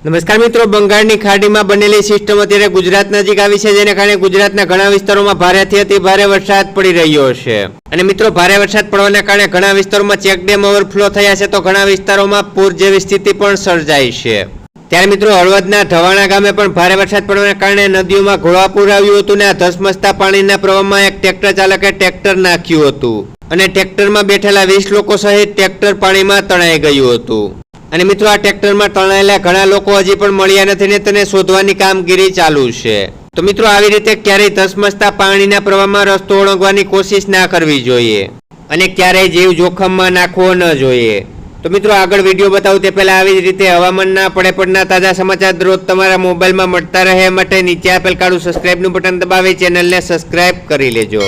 નમસ્કાર મિત્રો, બંગાળની ખાડીમાં બનેલી સિસ્ટમ અત્યારે ગુજરાત નજીક આવી છે, જેને કારણે ગુજરાતના ઘણા વિસ્તારોમાં ભારેથી અતિ ભારે વરસાદ પડી રહ્યો છે. અને મિત્રો, ભારે વરસાદ પડવાના કારણે ઘણા વિસ્તારોમાં ચેકડેમ ઓવરફ્લો થયા છે, તો ઘણા વિસ્તારોમાં પૂર જેવી સ્થિતિ પણ સર્જાઈ છે. ત્યારે મિત્રો, હળવદના ઢવાણા ગામે પણ ભારે વરસાદ પડવાના કારણે નદીઓમાં ઘોડાપૂર આવ્યું હતું, ને આ ધસમસતા પાણીના પ્રવાહમાં એક ટ્રેક્ટર ચાલકે ટ્રેક્ટર નાખ્યું હતું, અને ટ્રેક્ટરમાં બેઠેલા 20 લોકો સહિત ટ્રેક્ટર પાણીમાં તણાઈ ગયું હતું. અને મિત્રો, આ ટ્રેક્ટરમાં તણાયેલા ઘણા લોકો હજી પણ મળ્યા નથી, ને તેને શોધવાની કામગીરી ચાલુ છે. તો મિત્રો, આવી રીતે ક્યારેય ધસમસતા પાણીના પ્રવાહમાં રસ્તો ઓળંગવાની કોશિશ ના કરવી જોઈએ, અને ક્યારેય જીવ જોખમમાં નાખવો ન જોઈએ. તો મિત્રો, આગળ વિડીયો બતાવું તે પહેલા આવી જ રીતે હવામાનના પડેપડના તાજા સમાચાર દરરોજ તમારા મોબાઈલમાં મળતા રહે માટે નીચે આપેલ કાળું સબસ્ક્રાઇબનું બટન દબાવી ચેનલને સબસ્ક્રાઇબ કરી લેજો.